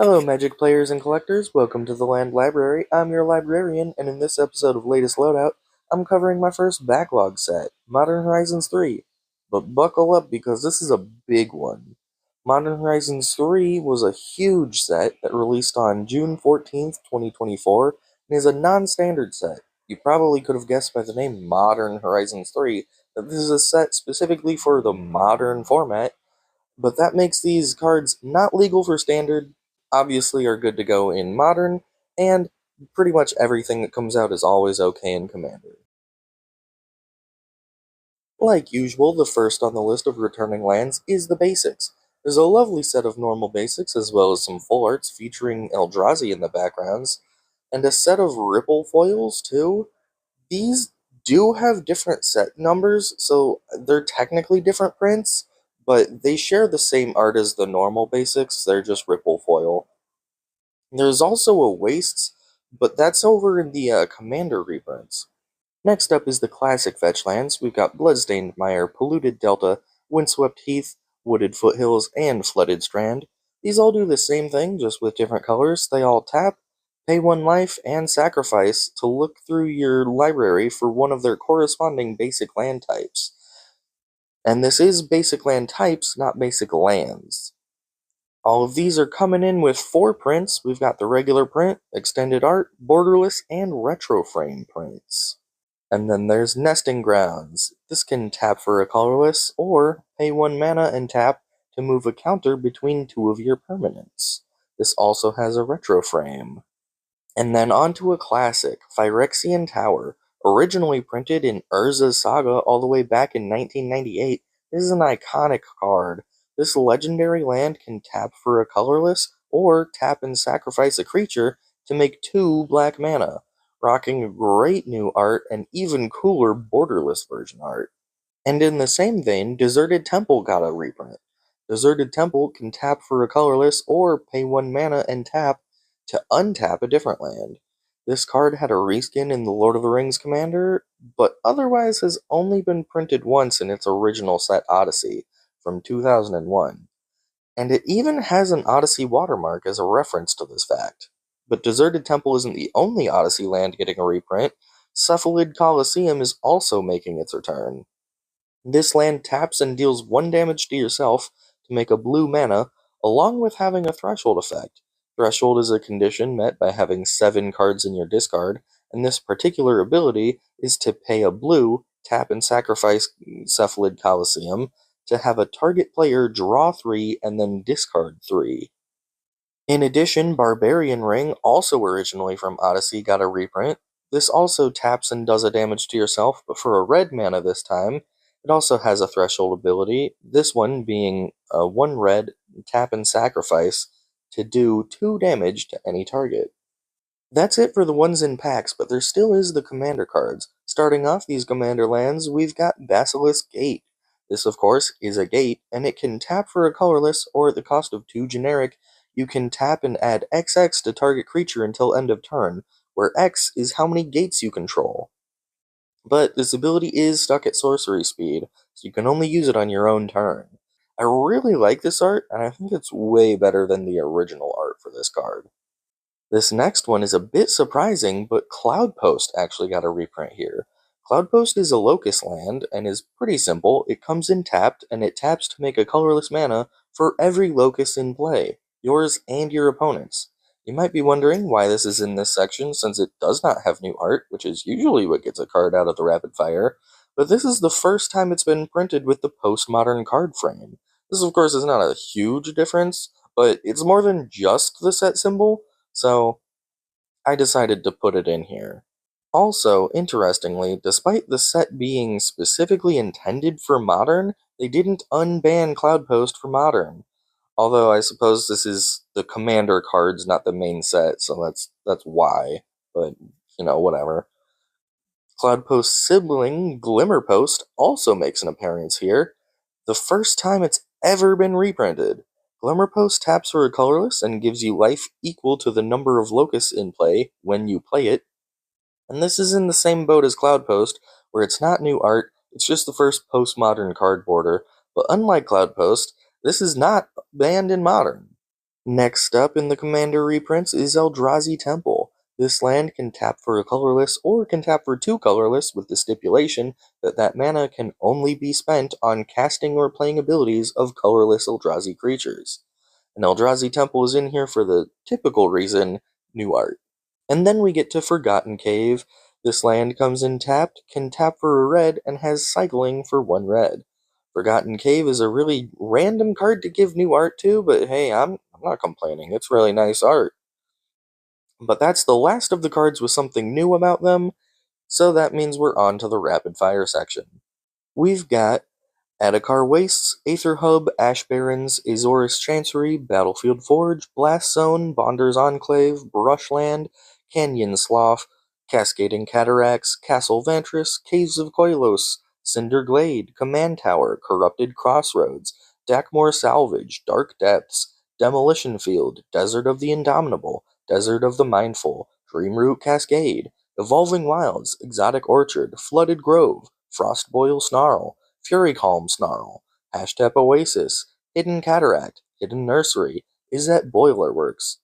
Hello, Magic players and collectors. Welcome to the Land Library. I'm your librarian, and in this episode of Latest Loadout, I'm covering my first backlog set, Modern Horizons 3. But buckle up because this is a big one. Modern Horizons 3 was a huge set that released on June 14th, 2024, and is a non-standard set. You probably could have guessed by the name Modern Horizons 3 that this is a set specifically for the modern format, but that makes these cards not legal for standard, obviously are good to go in modern, and pretty much everything that comes out is always okay in commander. Like usual, the first on the list of returning lands is the basics. There's a lovely set of normal basics as well as some full arts featuring Eldrazi in the backgrounds, and a set of ripple foils too. These do have different set numbers, so they're technically different prints, but they share the same art as the normal basics, they're just ripple foil. There's also a wastes, but that's over in the commander reprints. Next up is the classic fetch lands. We've got Bloodstained Mire, Polluted Delta, Windswept Heath, Wooded Foothills, and Flooded Strand. These all do the same thing, just with different colors. They all tap, pay 1 life, and sacrifice to look through your library for one of their corresponding basic land types. And this is basic land types, not basic lands. All of these are coming in with 4 prints. We've got the regular print, extended art, borderless, and retro frame prints. And then there's Nesting Grounds. This can tap for a colorless, or pay 1 mana and tap to move a counter between 2 of your permanents. This also has a retro frame. And then onto a classic, Phyrexian Tower. Originally printed in Urza's Saga all the way back in 1998, this is an iconic card. This legendary land can tap for a colorless, or tap and sacrifice a creature to make 2 black mana, rocking great new art and even cooler borderless version art. And in the same vein, Deserted Temple got a reprint. Deserted Temple can tap for a colorless or pay 1 mana and tap to untap a different land. This card had a reskin in the Lord of the Rings Commander, but otherwise has only been printed once in its original set Odyssey from 2001. And it even has an Odyssey watermark as a reference to this fact. But Deserted Temple isn't the only Odyssey land getting a reprint. Cephalid Coliseum is also making its return. This land taps and deals 1 damage to yourself to make a blue mana, along with having a threshold effect. Threshold is a condition met by having 7 cards in your discard, and this particular ability is to pay a blue, tap and sacrifice Cephalid Coliseum to have a target player draw 3 and then discard 3. In addition, Barbarian Ring, also originally from Odyssey, got a reprint. This also taps and does a damage to yourself, but for a red mana this time. It also has a threshold ability, this one being a 1 red, tap and sacrifice to do 2 damage to any target. That's it for the ones in packs, but there still is the commander cards. Starting off these commander lands, we've got Basilisk Gate. This, of course, is a gate, and it can tap for a colorless, or at the cost of 2 generic, you can tap and add XX to target creature until end of turn, where X is how many gates you control. But this ability is stuck at sorcery speed, so you can only use it on your own turn. I really like this art, and I think it's way better than the original art for this card. This next one is a bit surprising, but Cloudpost actually got a reprint here. Cloudpost is a locust land and is pretty simple. It comes in tapped, and it taps to make a colorless mana for every locust in play, yours and your opponent's. You might be wondering why this is in this section since it does not have new art, which is usually what gets a card out of the rapid fire, but this is the first time it's been printed with the postmodern card frame. This, of course, is not a huge difference, but it's more than just the set symbol, so I decided to put it in here. Also, interestingly, despite the set being specifically intended for modern, they didn't unban Cloudpost for modern. Although I suppose this is the commander cards, not the main set, so that's why. But whatever. Cloudpost's sibling, Glimmerpost, also makes an appearance here, the first time it's ever been reprinted. Glimmerpost taps for a colorless and gives you life equal to the number of locusts in play when you play it. And this is in the same boat as Cloudpost, where it's not new art, it's just the first postmodern card border, but unlike Cloudpost, this is not banned in modern. Next up in the Commander reprints is Eldrazi Temple. This land can tap for a colorless or can tap for two colorless with the stipulation that that mana can only be spent on casting or playing abilities of colorless Eldrazi creatures. And Eldrazi Temple is in here for the typical reason, new art. And then we get to Forgotten Cave. This land comes in tapped, can tap for a red, and has cycling for one red. Forgotten Cave is a really random card to give new art to, but hey, I'm not complaining. It's really nice art. But that's the last of the cards with something new about them, so that means we're on to the rapid fire section. We've got Adakar Wastes, Aether Hub, Ash Barrens, Azorus Chancery, Battlefield Forge, Blast Zone, Bonder's Enclave, Brushland, Canyon Slough, Cascading Cataracts, Castle Vantris, Caves of Koilos, Cinder Glade, Command Tower, Corrupted Crossroads, Dakmore Salvage, Dark Depths, Demolition Field, Desert of the Indomitable, Desert of the Mindful, Dreamroot Cascade, Evolving Wilds, Exotic Orchard, Flooded Grove, Frostboil Snarl, Fury Calm Snarl, Hashtag Oasis, Hidden Cataract, Hidden Nursery, Izet Boiler Works,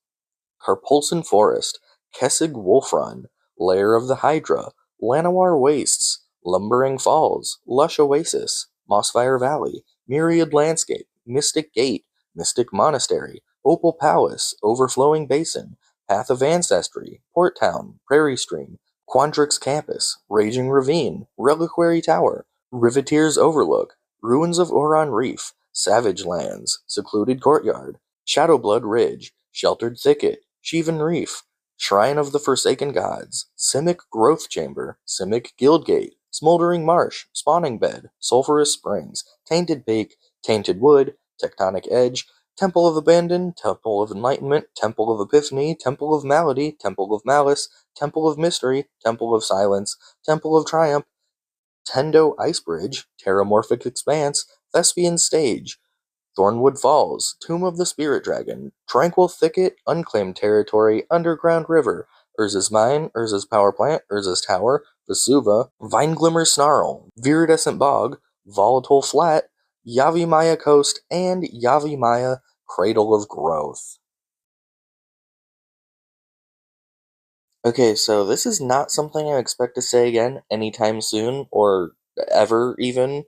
Carpulson Forest, Kessig Wolfrun, Lair of the Hydra, Llanowar Wastes, Lumbering Falls, Lush Oasis, Mossfire Valley, Myriad Landscape, Mystic Gate, Mystic Monastery, Opal Palace, Overflowing Basin, Path of Ancestry, Port Town, Prairie Stream, Quandrix Campus, Raging Ravine, Reliquary Tower, Riveteer's Overlook, Ruins of Oron Reef, Savage Lands, Secluded Courtyard, Shadowblood Ridge, Sheltered Thicket, Sheevan Reef, Shrine of the Forsaken Gods, Simic Growth Chamber, Simic Guildgate, Smoldering Marsh, Spawning Bed, Sulphurous Springs, Tainted Peak, Tainted Wood, Tectonic Edge, Temple of Abandon, Temple of Enlightenment, Temple of Epiphany, Temple of Malady, Temple of Malice, Temple of Mystery, Temple of Silence, Temple of Triumph, Tendo Ice Bridge, Terramorphic Expanse, Thespian Stage, Thornwood Falls, Tomb of the Spirit Dragon, Tranquil Thicket, Unclaimed Territory, Underground River, Urza's Mine, Urza's Power Plant, Urza's Tower, Vesuva, Vineglimmer Snarl, Viridescent Bog, Volatile Flat, Yavimaya Coast, and Yavimaya Cradle of Growth. Okay, so this is not something I expect to say again anytime soon, or ever even,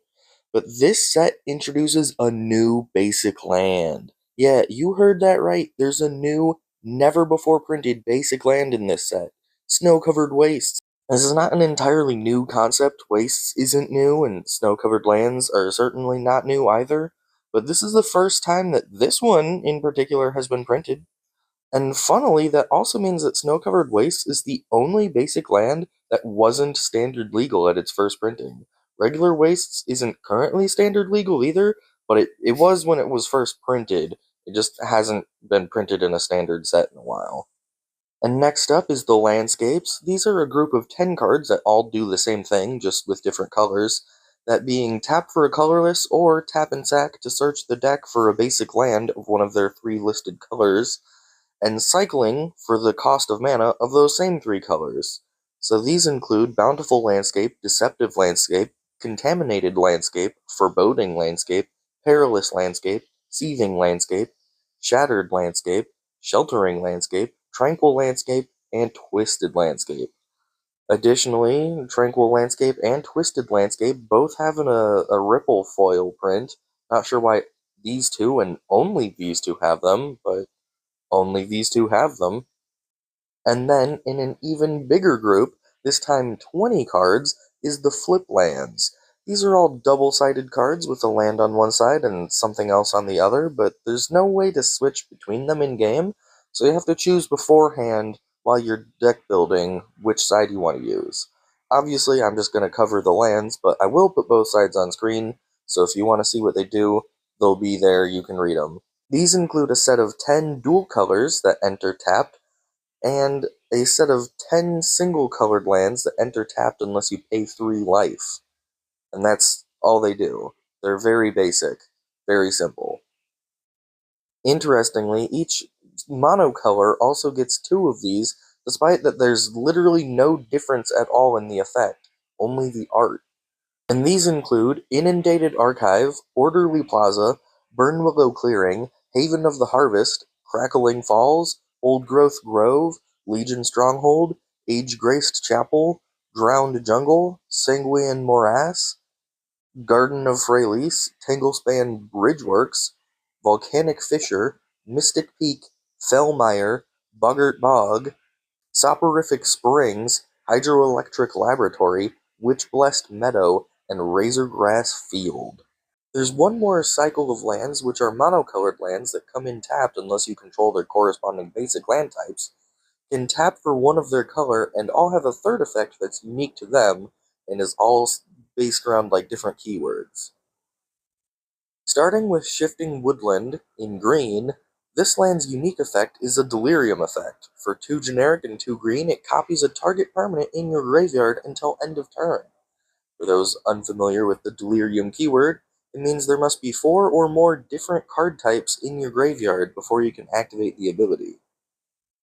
but this set introduces a new basic land. Yeah, you heard that right. There's a new, never before printed basic land in this set. Snow covered wastes. This is not an entirely new concept. Wastes isn't new, and snow covered lands are certainly not new either. But this is the first time that this one in particular has been printed. And funnily, that also means that Snow Covered Wastes is the only basic land that wasn't standard legal at its first printing. Regular Wastes isn't currently standard legal either, but it was when it was first printed. It just hasn't been printed in a standard set in a while. And next up is the Landscapes. These are a group of 10 cards that all do the same thing, just with different colors. That being tap for a colorless or tap and sack to search the deck for a basic land of one of their three listed colors, and cycling for the cost of mana of those same three colors. So these include Bountiful Landscape, Deceptive Landscape, Contaminated Landscape, Foreboding Landscape, Perilous Landscape, Seething Landscape, Shattered Landscape, Sheltering Landscape, Tranquil Landscape, and Twisted Landscape. Additionally, Tranquil Landscape and Twisted Landscape both have a ripple foil print. Not sure why these two and only these two have them, but only these two have them. And then, in an even bigger group, this time 20 cards, is the Flip Lands. These are all double-sided cards with a land on one side and something else on the other, but there's no way to switch between them in-game, so you have to choose beforehand while you're deck building which side you want to use. Obviously, I'm just going to cover the lands, but I will put both sides on screen, so if you want to see what they do, they'll be there, you can read them. These include a set of 10 dual colors that enter tapped, and a set of 10 single colored lands that enter tapped unless you pay 3 life. And that's all they do. They're very basic, very simple. Interestingly, each monocolor also gets 2 of these, despite that there's literally no difference at all in the effect, only the art. And these include Inundated Archive, Orderly Plaza, Burnwillow Clearing, Haven of the Harvest, Crackling Falls, Old Growth Grove, Legion Stronghold, Age-Graced Chapel, Drowned Jungle, Sanguine Morass, Garden of Freylease, Tanglespan Bridgeworks, Volcanic Fissure, Mystic Peak, Fellmire, Boggart Bog, Soporific Springs, Hydroelectric Laboratory, Witch-Blessed Meadow, and Razorgrass Field. There's one more cycle of lands, which are monocolored lands that come in tapped unless you control their corresponding basic land types, can tap for one of their color, and all have a third effect that's unique to them, and is all based around like different keywords. Starting with Shifting Woodland in green, this land's unique effect is a Delirium effect. For 2 generic and 2 green, it copies a target permanent in your graveyard until end of turn. For those unfamiliar with the Delirium keyword, it means there must be 4 or more different card types in your graveyard before you can activate the ability.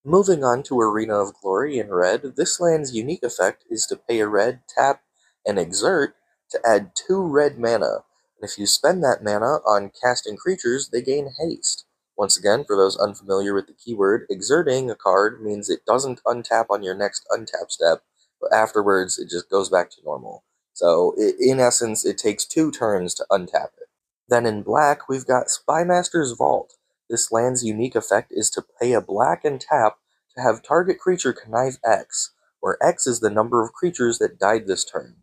Moving on to Arena of Glory in red, this land's unique effect is to pay a red, tap, and exert to add 2 red mana, and if you spend that mana on casting creatures, they gain haste. Once again, for those unfamiliar with the keyword, exerting a card means it doesn't untap on your next untap step, but afterwards it just goes back to normal. So, in essence, it takes 2 turns to untap it. Then in black, we've got Spymaster's Vault. This land's unique effect is to pay a black and tap to have target creature connive X, where X is the number of creatures that died this turn.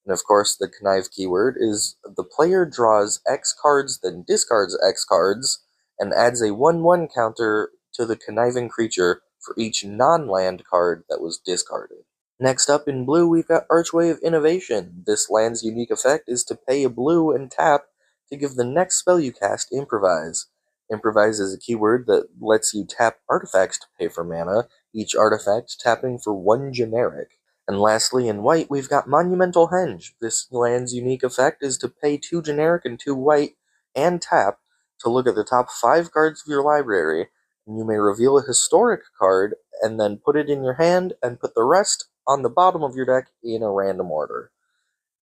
And of course, the connive keyword is the player draws X cards, then discards X cards, and adds a 1/1 counter to the conniving creature for each non-land card that was discarded. Next up in blue, we've got Archway of Innovation. This land's unique effect is to pay a blue and tap to give the next spell you cast Improvise. Improvise is a keyword that lets you tap artifacts to pay for mana, each artifact tapping for 1 generic. And lastly, in white, we've got Monumental Henge. This land's unique effect is to pay 2 generic and 2 white, and tap to look at the top 5 cards of your library, and you may reveal a historic card, and then put it in your hand, and put the rest on the bottom of your deck in a random order.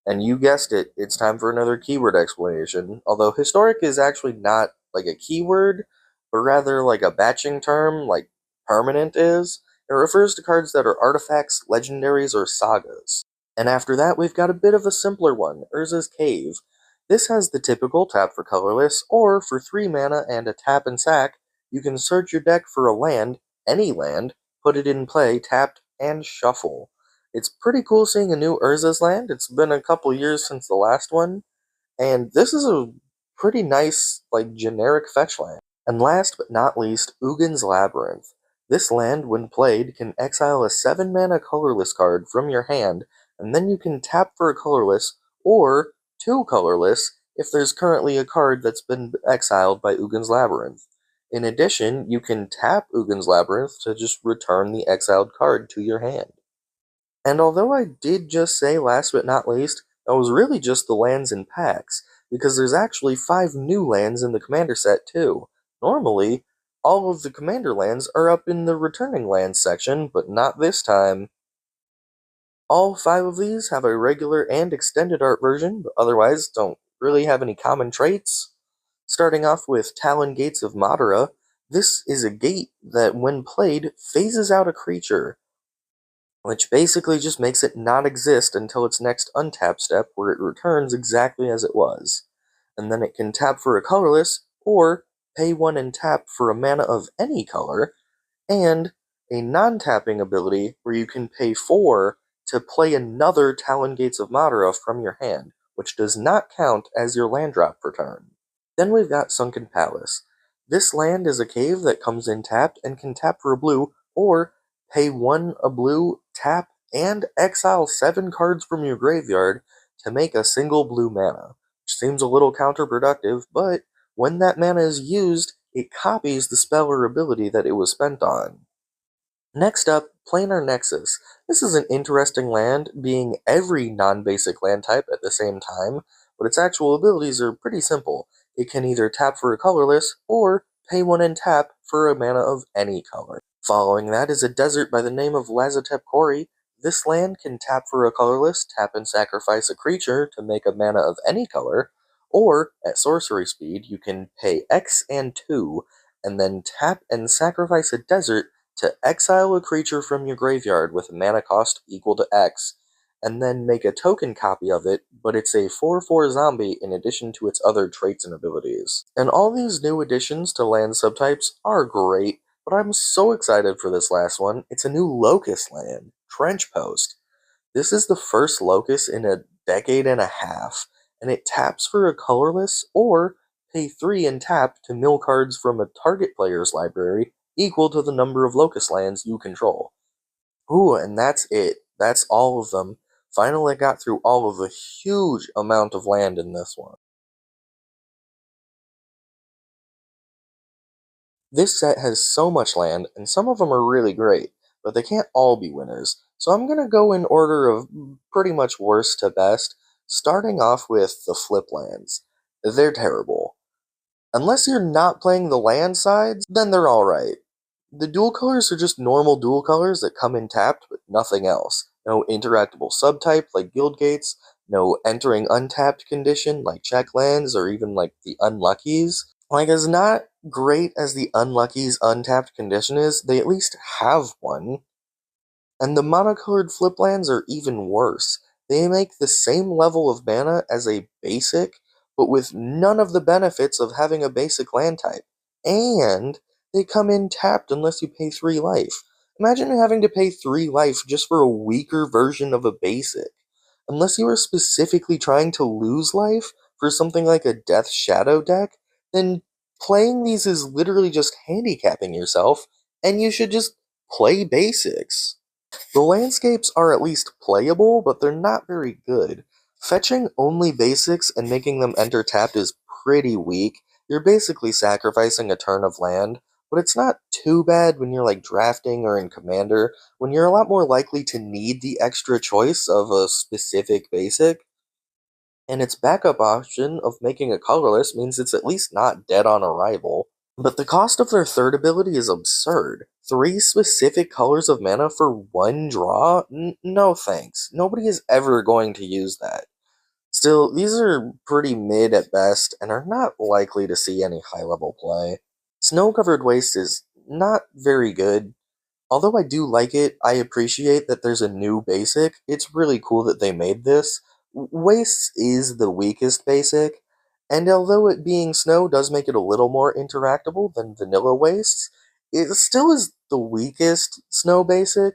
And you guessed it, it's time for another keyword explanation, although historic is actually not like a keyword, but rather like a batching term, like permanent is. It refers to cards that are artifacts, legendaries, or sagas. And after that, we've got a bit of a simpler one, Urza's Cave. This has the typical tap for colorless, or for 3 mana and a tap and sack, you can search your deck for a land, any land, put it in play, tapped, and shuffle. It's pretty cool seeing a new Urza's land. It's been a couple years since the last one, and this is a pretty nice, like, generic fetch land. And last but not least, Ugin's Labyrinth. This land, when played, can exile a 7-mana colorless card from your hand, and then you can tap for a colorless, or 2 colorless, if there's currently a card that's been exiled by Ugin's Labyrinth. In addition, you can tap Ugin's Labyrinth to just return the exiled card to your hand. And although I did just say last but not least, that was really just the lands in packs, because there's actually 5 new lands in the commander set too. Normally, all of the commander lands are up in the returning lands section, but not this time. All 5 of these have a regular and extended art version, but otherwise don't really have any common traits. Starting off with Talon Gates of Madara, this is a gate that, when played, phases out a creature, which basically just makes it not exist until its next untap step, where it returns exactly as it was. And then it can tap for a colorless, or pay 1 and tap for a mana of any color, and a non-tapping ability where you can pay 4 to play another Talon Gates of Madara from your hand, which does not count as your land drop per turn. Then we've got Sunken Palace. This land is a cave that comes in tapped and can tap for a blue, or pay 1 a blue, tap, and exile 7 cards from your graveyard to make a single blue mana, which seems a little counterproductive, but when that mana is used, it copies the spell or ability that it was spent on. Next up, Planar Nexus. This is an interesting land, being every non-basic land type at the same time, but its actual abilities are pretty simple. It can either tap for a colorless, or pay 1 and tap for a mana of any color. Following that is a desert by the name of Lazotep Kori. This land can tap for a colorless, tap and sacrifice a creature to make a mana of any color, or, at sorcery speed, you can pay X and 2, and then tap and sacrifice a desert to exile a creature from your graveyard with a mana cost equal to X, and then make a token copy of it, but it's a 4/4 zombie in addition to its other traits and abilities. And all these new additions to land subtypes are great, but I'm so excited for this last one. It's a new Locust land, Trench Post. This is the first Locust in a decade and a half, and it taps for a colorless or pay 3 and tap to mill cards from a target player's library equal to the number of Locust lands you control. Ooh, and that's it. That's all of them. Finally got through all of the huge amount of land in this one. This set has so much land, and some of them are really great, but they can't all be winners. So I'm gonna go in order of pretty much worst to best, starting off with the flip lands. They're terrible. Unless you're not playing the land sides, then they're alright. The dual colors are just normal dual colors that come in tapped, but nothing else. No interactable subtype like guild gates, no entering untapped condition like check lands or even like the unluckies. Like, as not great as the unluckies untapped condition is, they at least have one. And the monocolored flip lands are even worse. They make the same level of mana as a basic, but with none of the benefits of having a basic land type. And they come in tapped unless you pay 3 life. Imagine having to pay 3 life just for a weaker version of a basic. Unless you are specifically trying to lose life for something like a Death Shadow deck, then playing these is literally just handicapping yourself, and you should just play basics. The landscapes are at least playable, but they're not very good. Fetching only basics and making them enter tapped is pretty weak. You're basically sacrificing a turn of land, but it's not too bad when you're like drafting or in Commander, when you're a lot more likely to need the extra choice of a specific basic. And its backup option of making a colorless means it's at least not dead on arrival. But the cost of their third ability is absurd. 3 specific colors of mana for 1 draw? No thanks. Nobody is ever going to use that. Still, these are pretty mid at best, and are not likely to see any high level play. Snow Covered Waste is not very good. Although I do like it, I appreciate that there's a new basic. It's really cool that they made this. Wastes is the weakest basic, and although it being snow does make it a little more interactable than vanilla wastes, it still is the weakest snow basic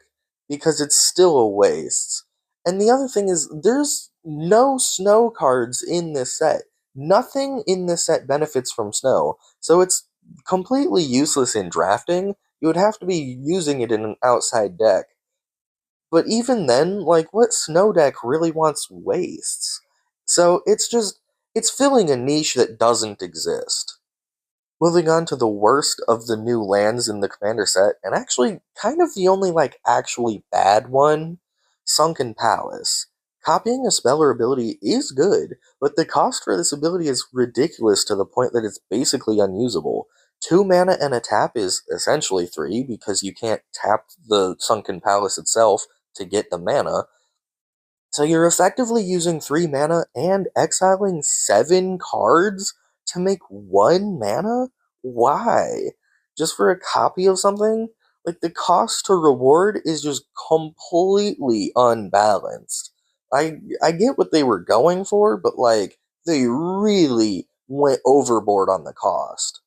because it's still a waste. And the other thing is, there's no snow cards in this set. Nothing in this set benefits from snow, so it's completely useless in drafting. You would have to be using it in an outside deck. But even then, like, what snow deck really wants wastes? So it's filling a niche that doesn't exist. Moving on to the worst of the new lands in the Commander set, and actually kind of the only, like, actually bad one, Sunken Palace. Copying a spell or ability is good, but the cost for this ability is ridiculous to the point that it's basically unusable. 2 mana and a tap is essentially 3, because you can't tap the Sunken Palace itself to get the mana, so you're effectively using 3 mana and exiling 7 cards to make 1 mana? Why? Just for a copy of something? Like, the cost to reward is just completely unbalanced. I get what they were going for, but like, they really went overboard on the cost.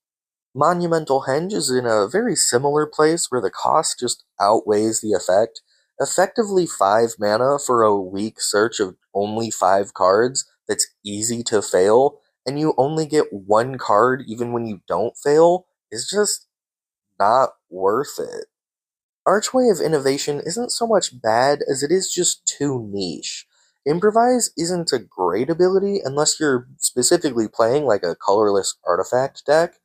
Monumental Henge is in a very similar place where the cost just outweighs the effect. Effectively 5 mana for a weak search of only 5 cards that's easy to fail, and you only get 1 card even when you don't fail, is just not worth it. Archway of Innovation isn't so much bad as it is just too niche. Improvise isn't a great ability unless you're specifically playing like a colorless artifact deck,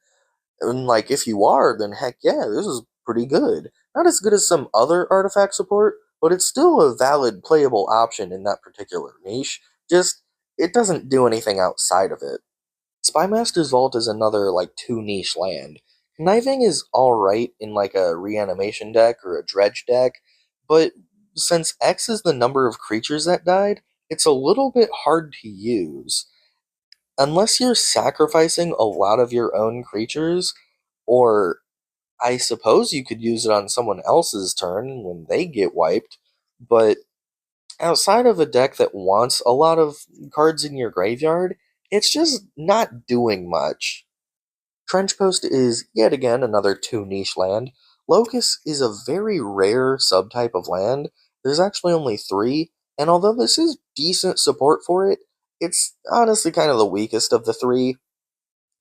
and like, if you are, then heck yeah, this is pretty good. Not as good as some other artifact support, but it's still a valid playable option in that particular niche. Just, it doesn't do anything outside of it. Spymaster's Vault is another, like, too niche land. Conniving is alright in, like, a reanimation deck or a dredge deck, but since X is the number of creatures that died, it's a little bit hard to use. Unless you're sacrificing a lot of your own creatures, Or I suppose you could use it on someone else's turn when they get wiped, but outside of a deck that wants a lot of cards in your graveyard, it's just not doing much. Trench Coast is yet again another 2 niche land. Locust is a very rare subtype of land. There's actually only 3, and although this is decent support for it, it's honestly kind of the weakest of the 3,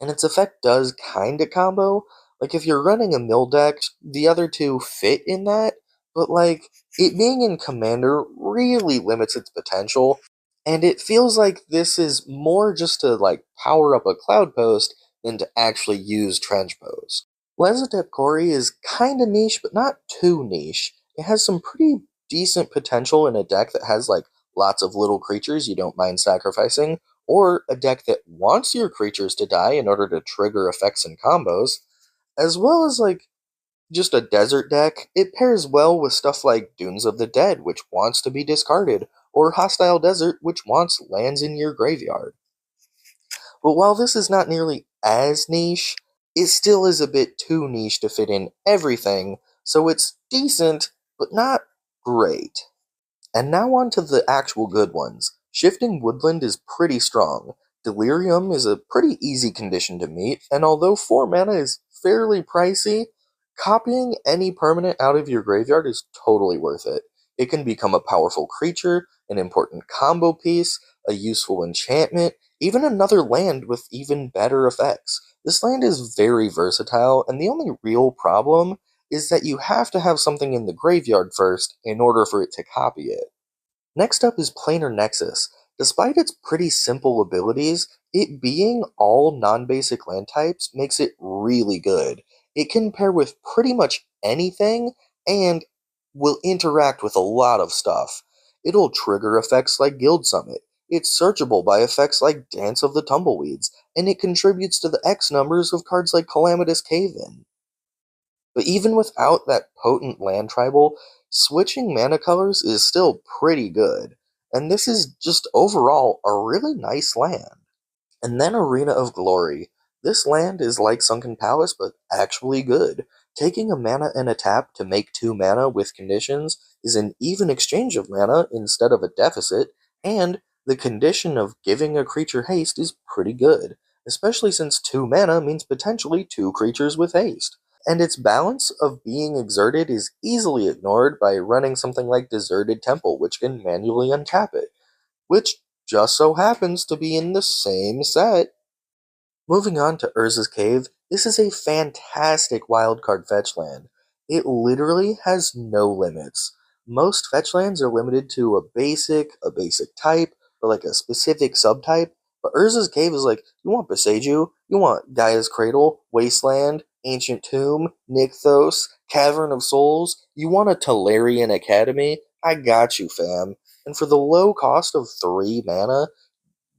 and its effect does kinda combo. Like, if you're running a mill deck, the other 2 fit in that, but like, it being in Commander really limits its potential, and it feels like this is more just to like power up a Cloud Post than to actually use Trench Post. Lazadep Quarry is kinda niche, but not too niche. It has some pretty decent potential in a deck that has like lots of little creatures you don't mind sacrificing, or a deck that wants your creatures to die in order to trigger effects and combos, as well as like just a desert deck. It pairs well with stuff like Dunes of the Dead, which wants to be discarded, or Hostile Desert, which wants lands in your graveyard. But while this is not nearly as niche, it still is a bit too niche to fit in everything, so it's decent, but not great. And now on to the actual good ones. Shifting Woodland is pretty strong. Delirium is a pretty easy condition to meet, and although 4 mana is fairly pricey, copying any permanent out of your graveyard is totally worth it. It can become a powerful creature, an important combo piece, a useful enchantment, even another land with even better effects. This land is very versatile, and the only real problem is that you have to have something in the graveyard first in order for it to copy it. Next up is Planar Nexus. Despite its pretty simple abilities, it being all non-basic land types makes it really good. It can pair with pretty much anything and will interact with a lot of stuff. It'll trigger effects like Guild Summit. It's searchable by effects like Dance of the Tumbleweeds, and it contributes to the X numbers of cards like Calamitous Cave-In. But even without that potent land tribal, switching mana colors is still pretty good, and this is just overall a really nice land. And then Arena of Glory. This land is like Sunken Palace, but actually good. Taking a mana and a tap to make 2 mana with conditions is an even exchange of mana instead of a deficit, and the condition of giving a creature haste is pretty good, especially since 2 mana means potentially 2 creatures with haste. And its balance of being exerted is easily ignored by running something like Deserted Temple, which can manually untap it, which just so happens to be in the same set. Moving on to Urza's Cave, this is a fantastic wildcard fetch land. It literally has no limits. Most fetch lands are limited to a basic type, or like a specific subtype, but Urza's Cave is like, you want Boseiju, you want Gaia's Cradle, Wasteland, Ancient Tomb, Nykthos, Cavern of Souls, you want a Tolarian Academy? I got you, fam. And for the low cost of 3 mana,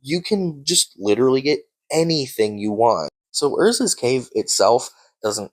you can just literally get anything you want. So Urza's Cave itself doesn't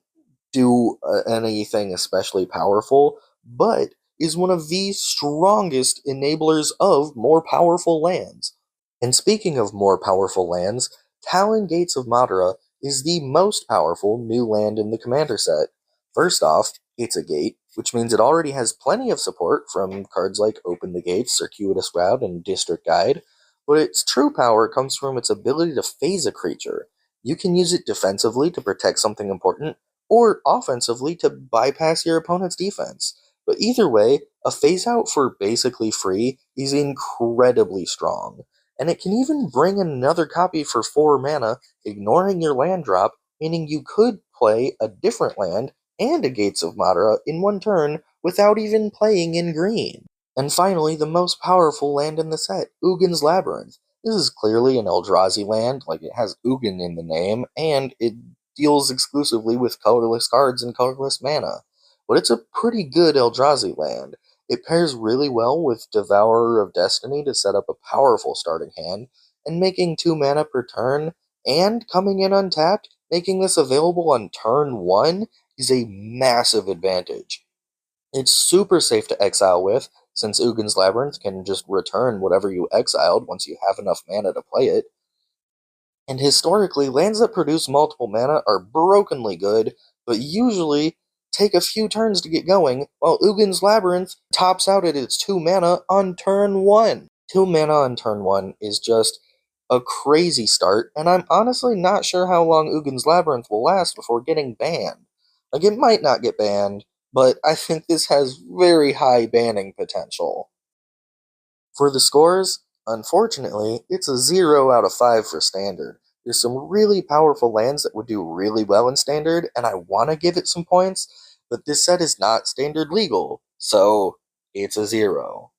do anything especially powerful, but is one of the strongest enablers of more powerful lands. And speaking of more powerful lands, Talon Gates of Madara is the most powerful new land in the Commander set. First off, it's a gate, which means it already has plenty of support from cards like Open the Gates, Circuitous Route, and District Guide, but its true power comes from its ability to phase a creature. You can use it defensively to protect something important, or offensively to bypass your opponent's defense. But either way, a phase out for basically free is incredibly strong, and it can even bring another copy for 4 mana, ignoring your land drop, meaning you could play a different land and a Gates of Madara in one turn without even playing in green. And finally, the most powerful land in the set, Ugin's Labyrinth. This is clearly an Eldrazi land, like it has Ugin in the name, and it deals exclusively with colorless cards and colorless mana. But it's a pretty good Eldrazi land. It pairs really well with Devourer of Destiny to set up a powerful starting hand, and making 2 mana per turn, and coming in untapped, making this available on turn 1 is a massive advantage. It's super safe to exile with, since Ugin's Labyrinth can just return whatever you exiled once you have enough mana to play it. And historically, lands that produce multiple mana are brokenly good, but usually take a few turns to get going, while Ugin's Labyrinth tops out at its 2 mana on turn 1. 2 mana on turn 1 is just a crazy start, and I'm honestly not sure how long Ugin's Labyrinth will last before getting banned. Like, it might not get banned, but I think this has very high banning potential. For the scores, unfortunately, it's a 0 out of 5 for Standard. There's some really powerful lands that would do really well in Standard, and I want to give it some points, but this set is not Standard legal, so it's a 0.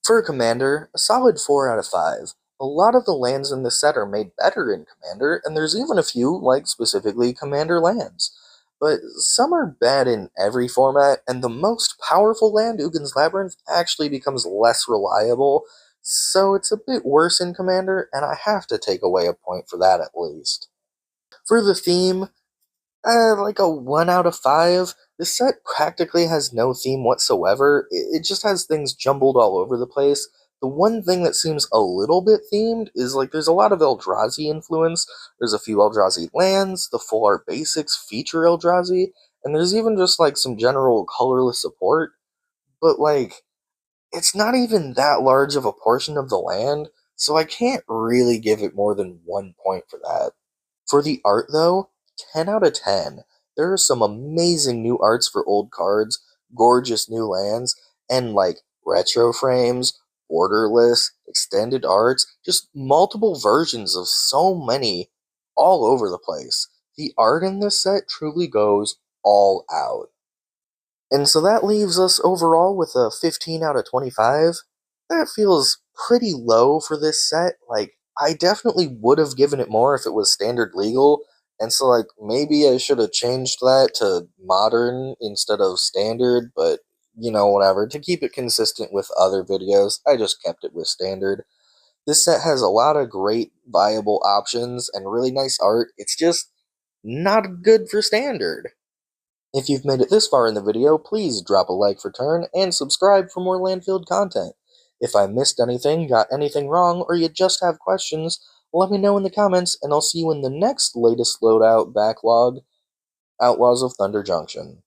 For Commander, a solid 4 out of 5. A lot of the lands in this set are made better in Commander, and there's even a few, like specifically Commander lands. But some are bad in every format, and the most powerful land, Ugin's Labyrinth, actually becomes less reliable, so it's a bit worse in Commander, and I have to take away a point for that at least. For the theme, like a 1 out of 5. This set practically has no theme whatsoever. It just has things jumbled all over the place. The one thing that seems a little bit themed is like there's a lot of Eldrazi influence. There's a few Eldrazi lands, the full art basics feature Eldrazi, and there's even just like some general colorless support. But like, it's not even that large of a portion of the land, so I can't really give it more than 1 point for that. For the art, though, 10 out of 10. There are some amazing new arts for old cards, gorgeous new lands, and like retro frames, borderless, extended arts, just multiple versions of so many all over the place. The art in this set truly goes all out. And so that leaves us overall with a 15 out of 25. That feels pretty low for this set. Like, I definitely would have given it more if it was standard legal. And so, like, maybe I should have changed that to modern instead of standard, but whatever. To keep it consistent with other videos, I just kept it with standard. This set has a lot of great, viable options and really nice art. It's just not good for standard. If you've made it this far in the video, please drop a like for turn and subscribe for more Landfield content. If I missed anything, got anything wrong, or you just have questions, let me know in the comments, and I'll see you in the next latest Loadout backlog, Outlaws of Thunder Junction.